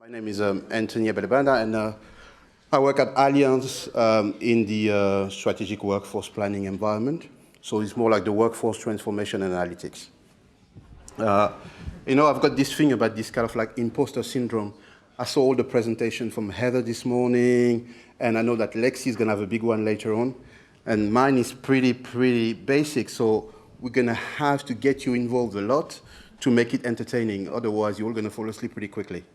My name is Antony Ebelle-Ebanda, and I work at Allianz in the strategic workforce planning environment. So it's more like the workforce transformation analytics. I've got this thing about this kind of like imposter syndrome. I saw all the presentation from Heather this morning, and I know that Lexi is going to have a big one later on. And mine is pretty basic, so we're going to have to get you involved a lot to make it entertaining. Otherwise, you're all going to fall asleep pretty quickly.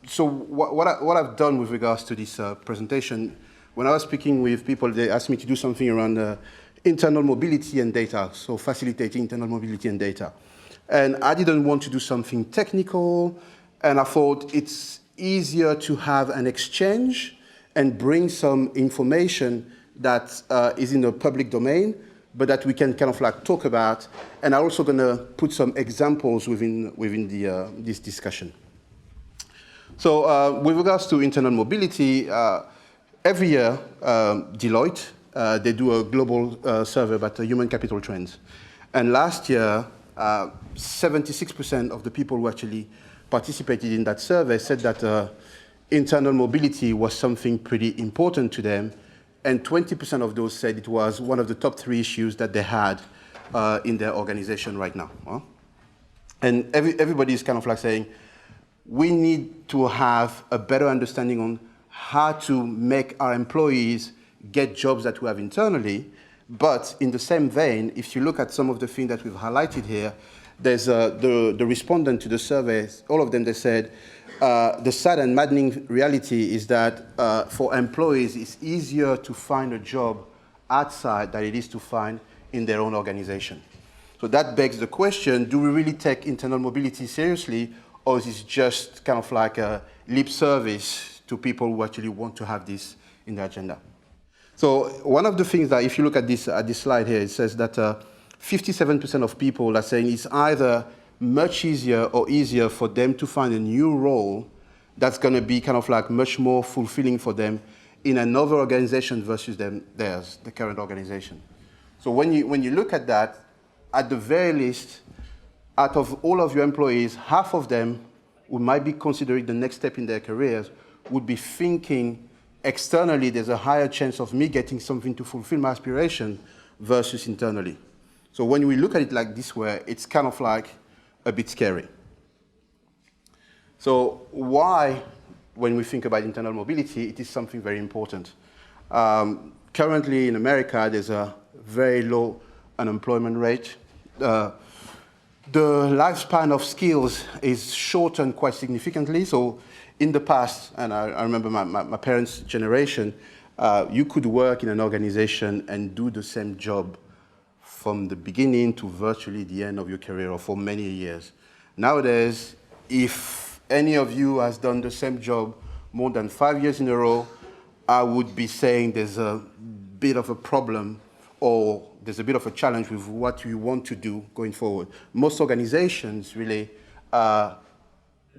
So what I've done with regards to this presentation, when I was speaking with people, they asked me to do something around internal mobility and data, so facilitating internal mobility and data. And I didn't want to do something technical, and I thought it's easier to have an exchange and bring some information that is in the public domain, but that we can kind of like talk about. And I'm also going to put some examples within this discussion. So with regards to internal mobility, every year Deloitte, they do a global survey about human capital trends. And last year, 76% of the people who actually participated in that survey said that internal mobility was something pretty important to them, and 20% of those said it was one of the top 3 issues that they had in their organization right now. And everybody is kind of like saying, we need to have a better understanding on how to make our employees get jobs that we have internally. But in the same vein, if you look at some of the things that we've highlighted here, there's the respondent to the surveys, all of them, they said, the sad and maddening reality is that for employees, it's easier to find a job outside than it is to find in their own organization. So that begs the question, do we really take internal mobility seriously, or is it just kind of like a lip service to people who actually want to have this in their agenda? So one of the things that, if you look at this slide here, it says that 57% of people are saying it's either much easier or easier for them to find a new role that's going to be kind of like much more fulfilling for them in another organization versus theirs, the current organization. So when you look at that, at the very least, out of all of your employees, half of them who might be considering the next step in their careers would be thinking externally there's a higher chance of me getting something to fulfill my aspiration versus internally. So when we look at it like this way, it's kind of like a bit scary. So why, when we think about internal mobility, it is something very important. Currently in America, there's a very low unemployment rate. The lifespan of skills is shortened quite significantly. So in the past, and I remember my parents' generation, you could work in an organization and do the same job from the beginning to virtually the end of your career, or for many years. Nowadays, if any of you has done the same job more than 5 years in a row, I would be saying there's a bit of a problem, or there's a bit of a challenge with what you want to do going forward. Most organizations really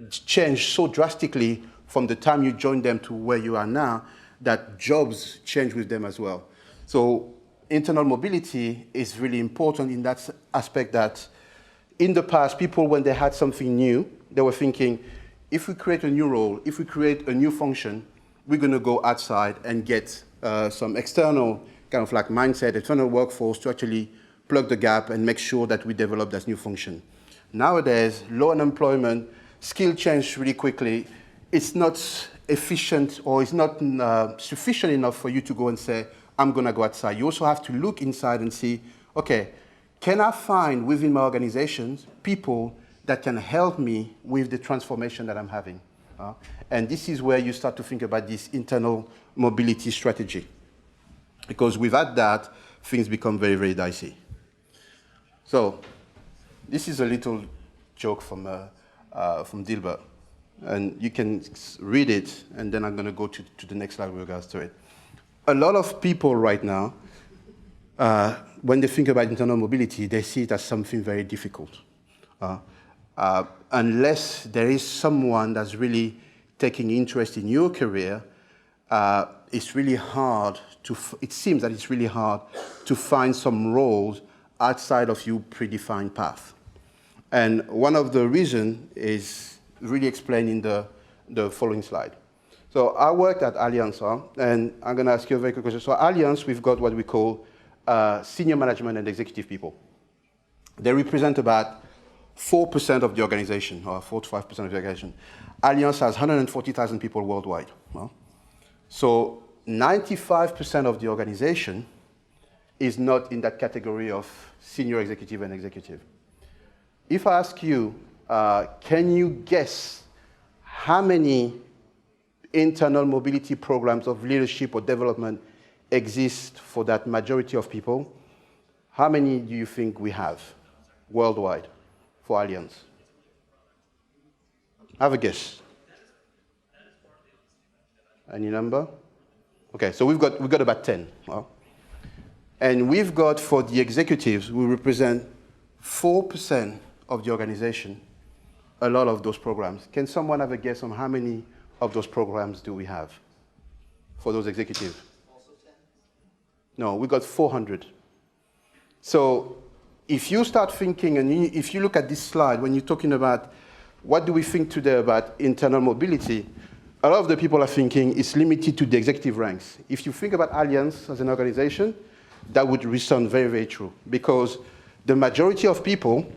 change so drastically from the time you join them to where you are now that jobs change with them as well. So internal mobility is really important in that aspect that in the past, people, when they had something new, they were thinking, if we create a new role, if we create a new function, we're going to go outside and get some external kind of like mindset, external workforce to actually plug the gap and make sure that we develop that new function. Nowadays, low unemployment, skill change really quickly. It's not efficient, or it's not sufficient enough for you to go and say, I'm going to go outside. You also have to look inside and see, okay, can I find within my organizations people that can help me with the transformation that I'm having? And this is where you start to think about this internal mobility strategy. Because without that, things become very dicey. So this is a little joke from Dilbert. And you can read it, and then I'm going to go to the next slide with regards to it. A lot of people right now, when they think about internal mobility, they see it as something very difficult. Unless there is someone that's really taking interest in your career, it's really hard it seems that it's really hard to find some roles outside of your predefined path. And one of the reasons is really explain in the following slide. So I worked at Allianz, and I'm going to ask you a very quick question. So Allianz, we've got what we call senior management and executive people. They represent about 4% of the organization, or 4 to 5% of the organization. Allianz has 140,000 people worldwide. So 95% of the organization is not in that category of senior executive and executive. If I ask you, can you guess how many internal mobility programs of leadership or development exist for that majority of people? How many do you think we have worldwide for Allianz? Have a guess. Any number? Okay, so we've got about 10. And we've got, for the executives, we represent 4% of the organization, a lot of those programs. Can someone have a guess on how many of those programs do we have for those executives? Also 10? No, we got 400. So if you start thinking, and if you look at this slide, when you're talking about what do we think today about internal mobility, a lot of the people are thinking it's limited to the executive ranks. If you think about Allianz as an organization, that would resound very, very true, because the majority of people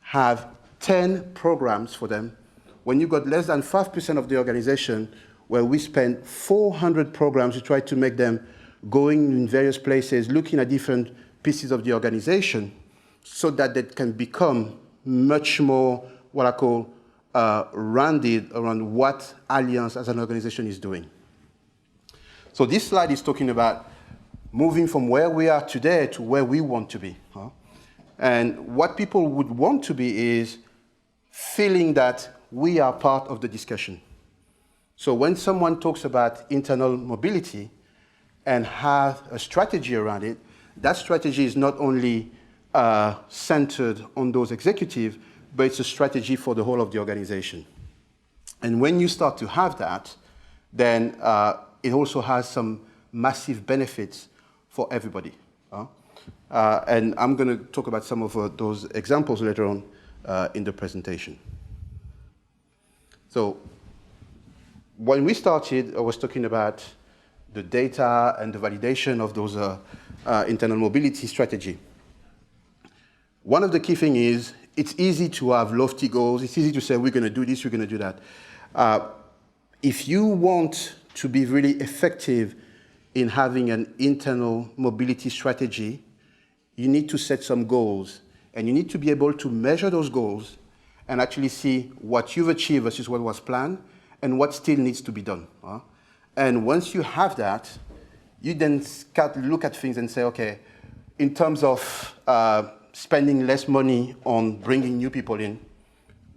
have 10 programs for them, when you got less than 5% of the organization where we spend 400 programs to try to make them going in various places, looking at different pieces of the organization so that they can become much more what I call rounded around what Allianz as an organization is doing. So this slide is talking about moving from where we are today to where we want to be. And what people would want to be is feeling that we are part of the discussion. So when someone talks about internal mobility and have a strategy around it, that strategy is not only centered on those executives, but it's a strategy for the whole of the organization. And when you start to have that, then it also has some massive benefits for everybody. And I'm going to talk about some of those examples later on in the presentation. So when we started, I was talking about the data and the validation of those internal mobility strategy. One of the key things is it's easy to have lofty goals. It's easy to say, we're going to do this, we're going to do that. If you want to be really effective in having an internal mobility strategy, you need to set some goals. And you need to be able to measure those goals and actually see what you've achieved versus what was planned and what still needs to be done. And once you have that, you then look at things and say, okay, in terms of spending less money on bringing new people in,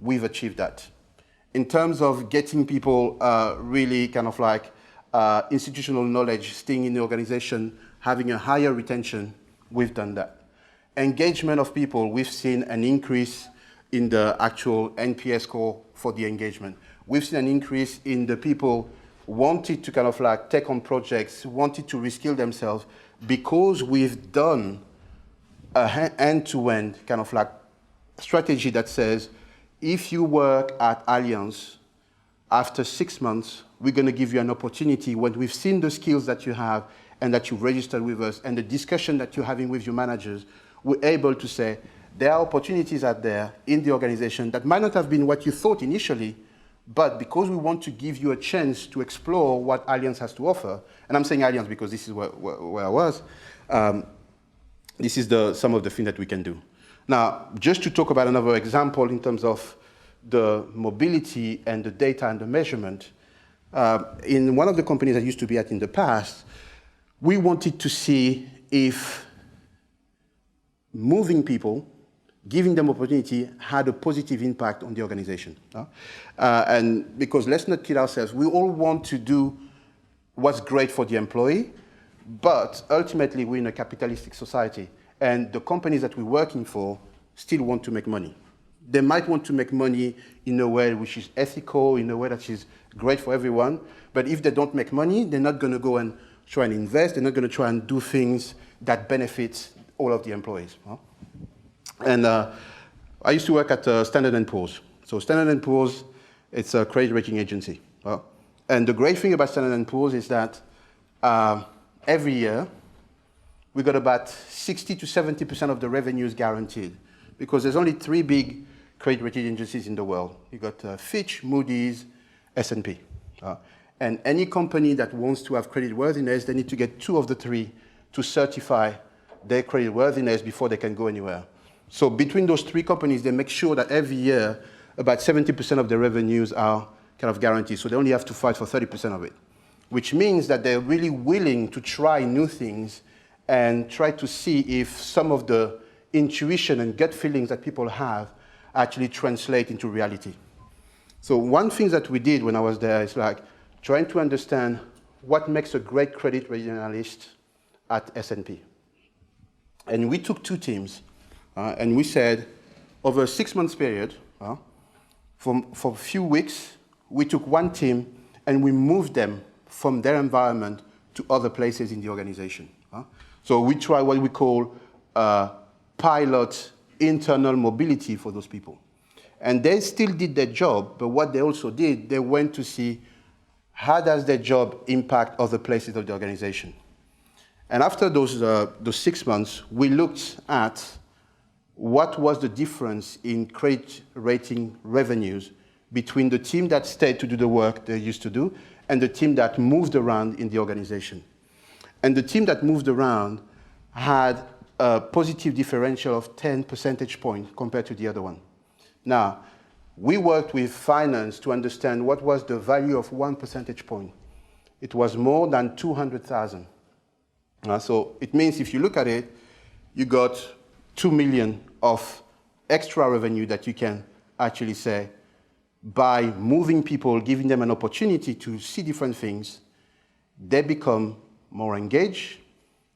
we've achieved that. In terms of getting people really kind of like institutional knowledge, staying in the organization, having a higher retention, we've done that. Engagement of people, we've seen an increase in the actual NPS score for the engagement. We've seen an increase in the people wanted to kind of like take on projects, wanted to reskill themselves, because we've done a end-to-end kind of like strategy that says, if you work at Allianz, after 6 months, we're going to give you an opportunity when we've seen the skills that you have and that you've registered with us and the discussion that you're having with your managers, we're able to say, there are opportunities out there in the organization that might not have been what you thought initially, but because we want to give you a chance to explore what Allianz has to offer, and I'm saying Allianz because this is where I was, this is some of the things that we can do. Now, just to talk about another example in terms of the mobility and the data and the measurement, in one of the companies I used to be at in the past, we wanted to see if moving people, giving them opportunity, had a positive impact on the organization. And because let's not kid ourselves, we all want to do what's great for the employee, but ultimately we're in a capitalistic society, and the companies that we're working for still want to make money. They might want to make money in a way which is ethical, in a way that is great for everyone, but if they don't make money, they're not going to go and try and invest, they're not going to try and do things that benefit all of the employees. And I used to work at Standalone. So Standard & Poor's, it's a credit rating agency. And the great thing about Standard & Poor's is that every year, we got about 60 to 70% of the revenues guaranteed, because there's only 3 big credit rating agencies in the world. You got Fitch, Moody's, S&P. And any company that wants to have creditworthiness, they need to get 2 of the 3 to certify their creditworthiness before they can go anywhere. So between those 3 companies, they make sure that every year, about 70% of their revenues are kind of guaranteed. So they only have to fight for 30% of it, which means that they're really willing to try new things and try to see if some of the intuition and gut feelings that people have actually translate into reality. So one thing that we did when I was there is like trying to understand what makes a great credit rating analyst at S&P. And we took 2 teams, and we said, over a 6-month period, for a few weeks, we took 1 team and we moved them from their environment to other places in the organization. So we try what we call pilot internal mobility for those people. And they still did their job, but what they also did, they went to see how does their job impact other places of the organization. And after those 6 months, we looked at what was the difference in credit rating revenues between the team that stayed to do the work they used to do and the team that moved around in the organization. And the team that moved around had a positive differential of 10 percentage points compared to the other one. Now, we worked with finance to understand what was the value of 1 percentage point. It was more than 200,000. So it means if you look at it, you got 2 million of extra revenue that you can actually say, by moving people, giving them an opportunity to see different things, they become more engaged,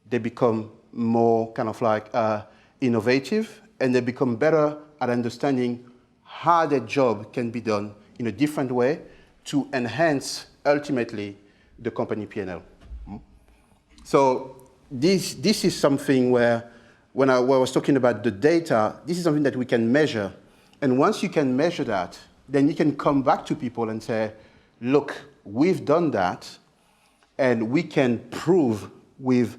they become more kind of like innovative, and they become better at understanding how their job can be done in a different way to enhance, ultimately, the company P&L. So this is something where, when I was talking about the data, this is something that we can measure. And once you can measure that, then you can come back to people and say, look, we've done that, and we can prove with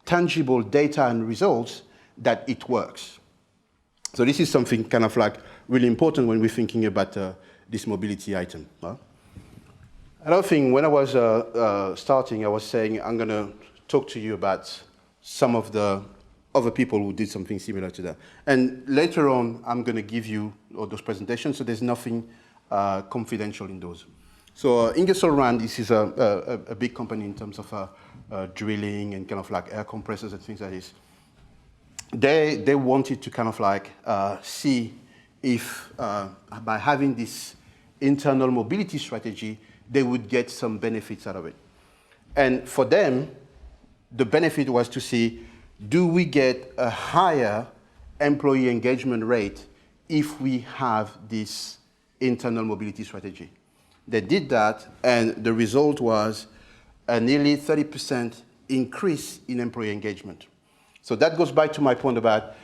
tangible data and results that it works. So this is something kind of like really important when we're thinking about this mobility item. Another thing, when I was starting, I was saying I'm going to talk to you about some of the other people who did something similar to that. And later on, I'm going to give you all those presentations, so there's nothing confidential in those. So Ingersoll Rand, this is a big company in terms of drilling and kind of like air compressors and things like this. They wanted to kind of like see if by having this internal mobility strategy, they would get some benefits out of it. And for them, the benefit was to see, do we get a higher employee engagement rate if we have this internal mobility strategy? They did that, and the result was a nearly 30% increase in employee engagement. So that goes back to my point about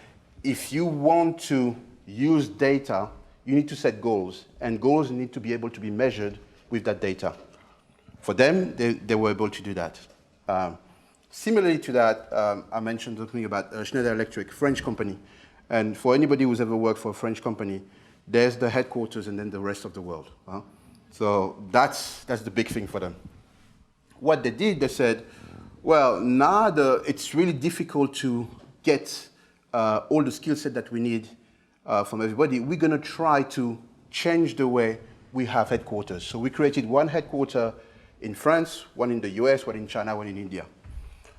if you want to use data, you need to set goals, and goals need to be able to be measured with that data. For them, they were able to do that. Similarly to that, I mentioned something about Schneider Electric, French company. And for anybody who's ever worked for a French company, there's the headquarters and then the rest of the world. So that's the big thing for them. What they did, they said, well, now it's really difficult to get all the skill set that we need from everybody. We're going to try to change the way we have headquarters. So we created one headquarter in France, one in the US, one in China, one in India.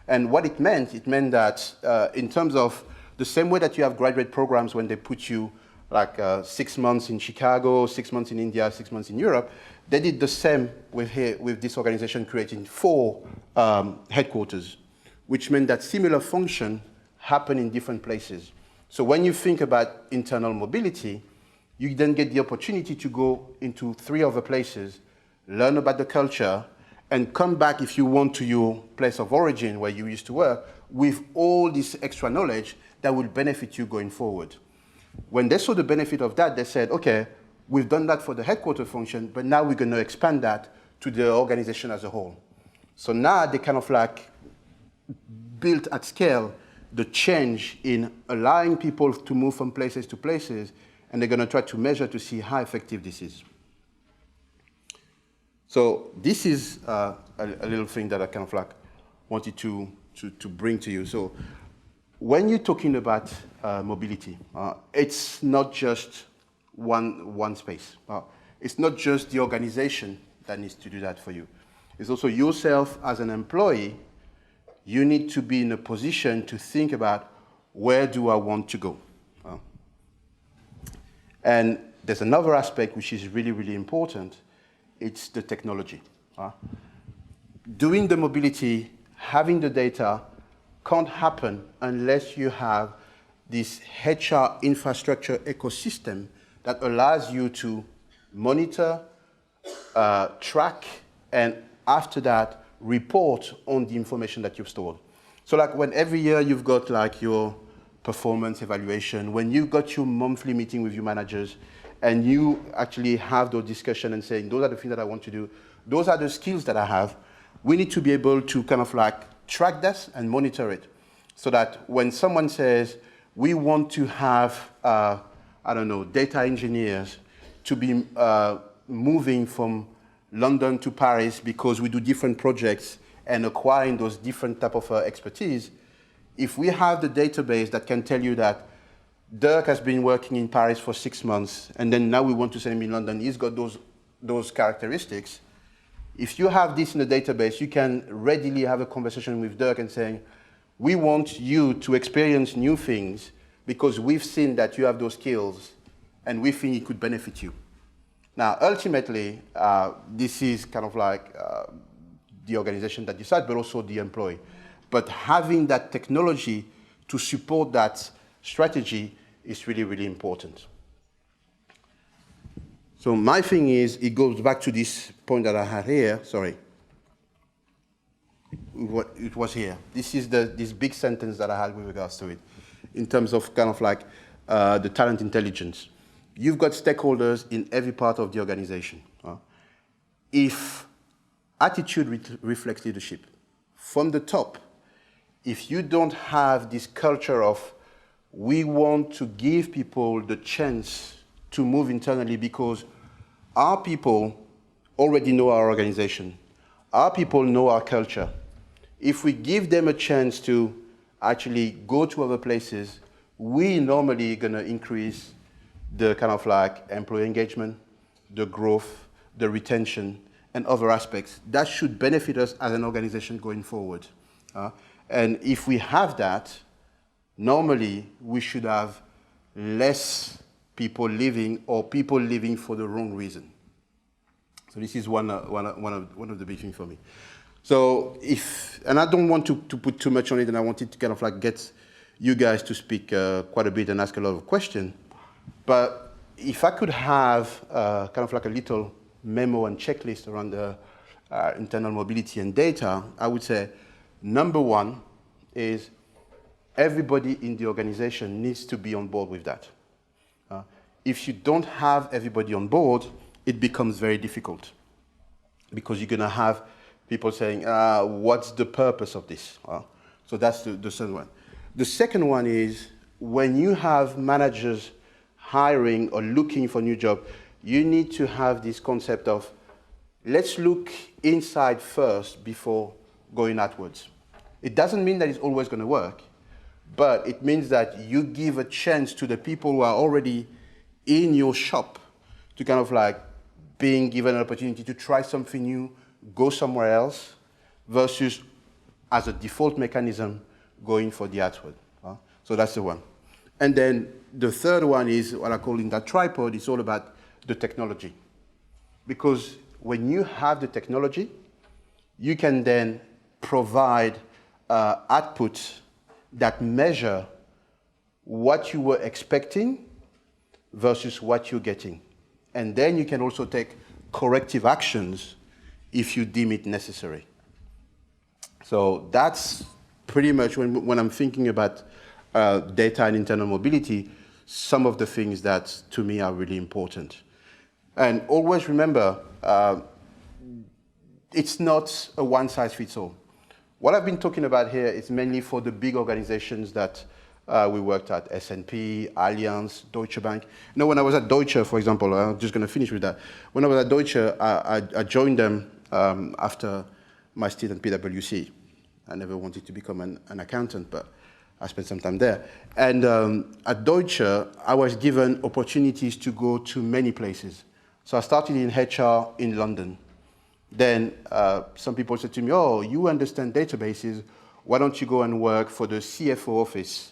And what it meant that in terms of the same way that you have graduate programs when they put you like 6 months in Chicago, 6 months in India, 6 months in Europe, they did the same with this organization, creating 4 headquarters, which meant that similar function happen in different places. So when you think about internal mobility, you then get the opportunity to go into 3 other places, learn about the culture, and come back, if you want, to your place of origin where you used to work with all this extra knowledge that will benefit you going forward. When they saw the benefit of that, they said, okay, We've done that for the headquarter function, but now we're going to expand that to the organization as a whole. So now they kind of like built at scale the change in allowing people to move from places to places, and they're going to try to measure to see how effective this is. So this is a little thing that I kind of like wanted to bring to you. So when you're talking about mobility, it's not just one space. It's not just the organization that needs to do that for you. It's also yourself as an employee. You need to be in a position to think about, where do I want to go? And there's another aspect which is really, really important. It's the technology. Doing the mobility, having the data, can't happen unless you have this HR infrastructure ecosystem that allows you to monitor, track, and after that, report on the information that you've stored. So like when every year you've got like your performance evaluation, when you've got your monthly meeting with your managers, and you actually have those discussions and saying, those are the things that I want to do, those are the skills that I have, we need to be able to kind of like track this and monitor it. So that when someone says, we want to have, I don't know, data engineers to be moving from London to Paris because we do different projects and acquiring those different type of expertise, if we have the database that can tell you that Dirk has been working in Paris for 6 months, and then now we want to send him in London, he's got those characteristics. If you have this in the database, you can readily have a conversation with Dirk and saying, we want you to experience new things because we've seen that you have those skills and we think it could benefit you. Now, ultimately, this is kind of like the organization that decides, but also the employee. But having that technology to support that strategy is really, really important. So my thing is, it goes back to this point that I had here, sorry. What it was here. This is this big sentence that I had with regards to it, in terms of kind of like the talent intelligence. You've got stakeholders in every part of the organization. If attitude reflects leadership, from the top, if you don't have this culture of, we want to give people the chance to move internally because our people already know our organization. Our people know our culture. If we give them a chance to actually go to other places, we normally going to increase the kind of like employee engagement, the growth, the retention, and other aspects. That should benefit us as an organization going forward. And if we have that, normally we should have less people leaving or people leaving for the wrong reason. So this is one of the big things for me. So and I don't want to put too much on it, and I wanted to kind of like get you guys to speak quite a bit and ask a lot of questions. But if I could have kind of like a little memo and checklist around the internal mobility and data, I would say, number one is everybody in the organization needs to be on board with that. If you don't have everybody on board, it becomes very difficult because you're going to have people saying, what's the purpose of this? So that's the second one. The second one is when you have managers hiring or looking for a new job, you need to have this concept of, let's look inside first before going outwards. It doesn't mean that it's always going to work, but it means that you give a chance to the people who are already in your shop to kind of like being given an opportunity to try something new, go somewhere else, versus as a default mechanism going for the outward. So that's the one. And then the third one is what I call in that tripod, it's all about the technology. Because when you have the technology, you can then provide outputs that measure what you were expecting versus what you're getting. And then you can also take corrective actions if you deem it necessary. So that's pretty much when I'm thinking about data and internal mobility, some of the things that to me are really important. And always remember, it's not a one-size-fits-all. What I've been talking about here is mainly for the big organizations that we worked at, S&P, Allianz, Deutsche Bank. You know, when I was at Deutsche, for example, I'm just going to finish with that. When I was at Deutsche, I joined them after my stint at PwC. I never wanted to become an accountant, but I spent some time there. And at Deutsche, I was given opportunities to go to many places. So I started in HR in London. Then some people said to me, oh, you understand databases, why don't you go and work for the CFO office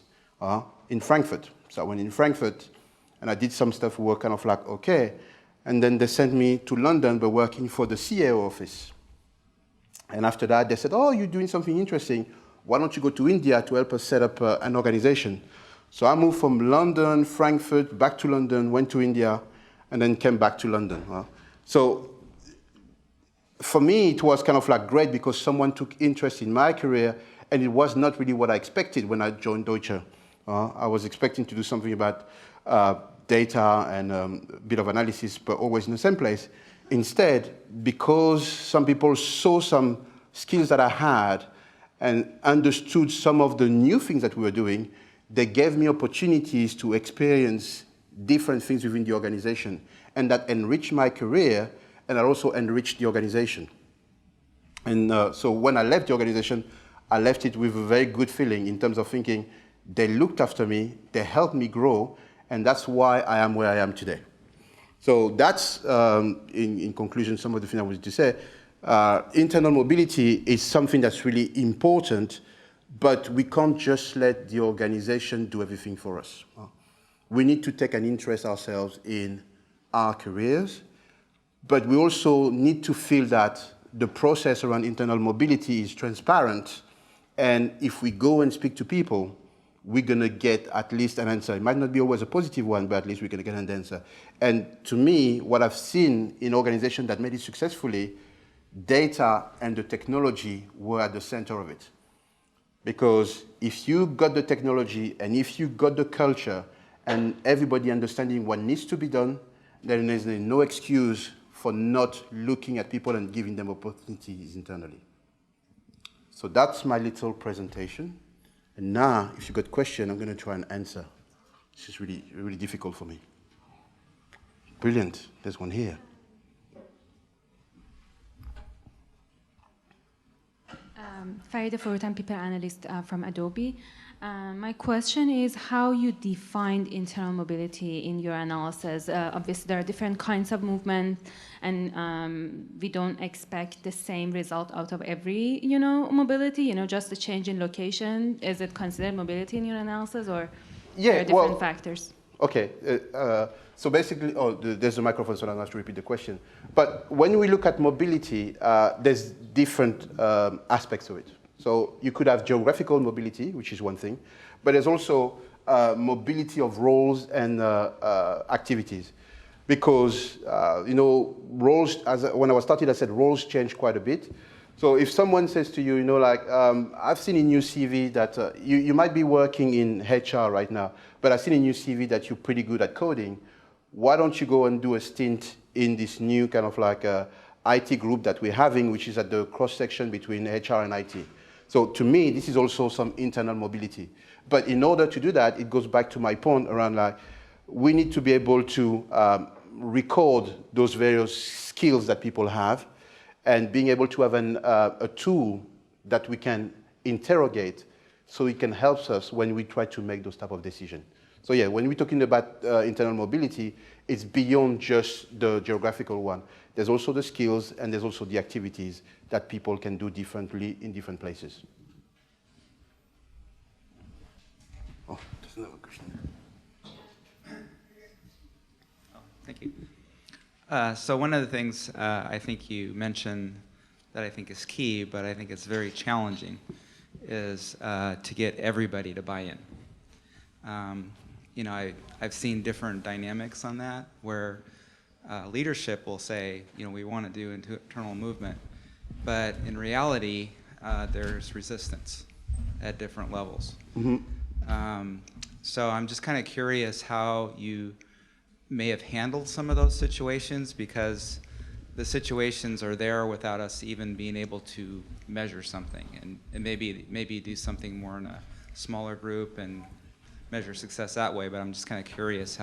in Frankfurt? So I went in Frankfurt, and I did some stuff, we were kind of like, okay. And then they sent me to London, but working for the CEO office. And after that, they said, oh, you're doing something interesting. Why don't you go to India to help us set up an organization? So I moved from London, Frankfurt, back to London, went to India, and then came back to London. So for me, it was kind of like great because someone took interest in my career, and it was not really what I expected when I joined Deutsche. I was expecting to do something about data and a bit of analysis, but always in the same place. Instead, because some people saw some skills that I had and understood some of the new things that we were doing, they gave me opportunities to experience different things within the organization, and that enriched my career, and it also enriched the organization. And so when I left the organization, I left it with a very good feeling in terms of thinking, they looked after me, they helped me grow, and that's why I am where I am today. So that's, in conclusion, some of the things I wanted to say. Internal mobility is something that's really important, but we can't just let the organization do everything for us. We need to take an interest ourselves in our careers, but we also need to feel that the process around internal mobility is transparent, and if we go and speak to people, we're going to get at least an answer. It might not be always a positive one, but at least we're going to get an answer. And to me, what I've seen in organizations that made it successfully, data and the technology were at the center of it. Because if you got the technology and if you got the culture and everybody understanding what needs to be done, then there's no excuse for not looking at people and giving them opportunities internally. So that's my little presentation. And now, if you've got questions, I'm going to try and answer. This is really, really difficult for me. Brilliant. There's one here. Farida Furutan, people analyst from Adobe. My question is how you defined internal mobility in your analysis. Obviously, there are different kinds of movement, and we don't expect the same result out of every, mobility. Just a change in location. Is it considered mobility in your analysis, or there are different factors? Okay. So basically, there's a microphone, so I don't have to repeat the question. But when we look at mobility, there's different aspects of it. So you could have geographical mobility, which is one thing, but there's also mobility of roles and activities. Because, roles, when I was started, I said roles change quite a bit. So if someone says to you, I've seen in your CV that you might be working in HR right now, but I've seen in your CV that you're pretty good at coding. Why don't you go and do a stint in this new kind of like IT group that we're having, which is at the cross-section between HR and IT. So to me, this is also some internal mobility. But in order to do that, it goes back to my point around we need to be able to record those various skills that people have, and being able to have a tool that we can interrogate so it can help us when we try to make those type of decisions. So yeah, when we're talking about internal mobility, it's beyond just the geographical one. There's also the skills and there's also the activities that people can do differently in different places. Oh, there's another question. Oh, thank you. So one of the things I think you mentioned that I think is key, but I think it's very challenging, is to get everybody to buy in. I've seen different dynamics on that, where leadership will say, we want to do internal movement, but in reality, there's resistance at different levels. Mm-hmm. So I'm just kind of curious how you may have handled some of those situations because the situations are there without us even being able to measure something, and maybe do something more in a smaller group and measure success that way. But I'm just kind of curious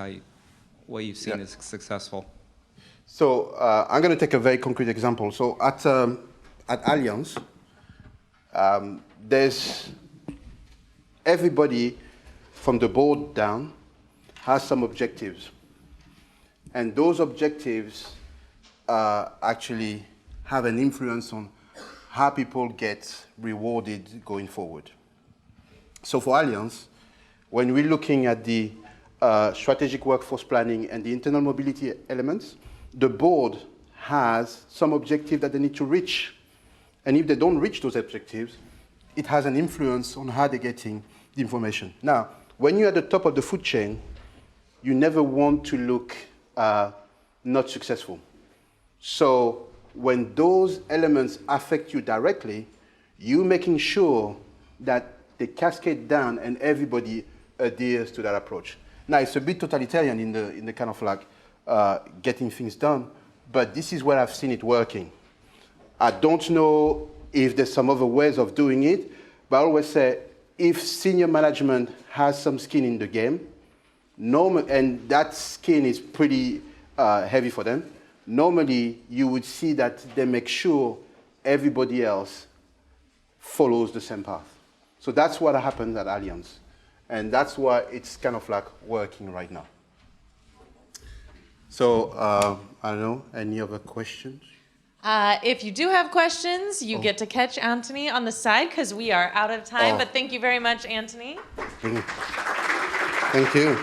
what you've seen as successful. So I'm going to take a very concrete example. So at Allianz, there's everybody from the board down has some objectives. And those objectives actually have an influence on how people get rewarded going forward. So for Allianz, when we're looking at the strategic workforce planning and the internal mobility elements, the board has some objective that they need to reach. And if they don't reach those objectives, it has an influence on how they're getting the information. Now, when you're at the top of the food chain, you never want to look not successful. So when those elements affect you directly, you're making sure that they cascade down and everybody adheres to that approach. Now, it's a bit totalitarian in the kind of like getting things done, but this is where I've seen it working. I don't know if there's some other ways of doing it, but I always say if senior management has some skin in the game, and that skin is pretty heavy for them, normally you would see that they make sure everybody else follows the same path. So that's what happens at Allianz. And that's why it's kind of like working right now. So, I don't know, any other questions? If you do have questions, you get to catch Antony on the side because we are out of time. But thank you very much, Antony. Thank you.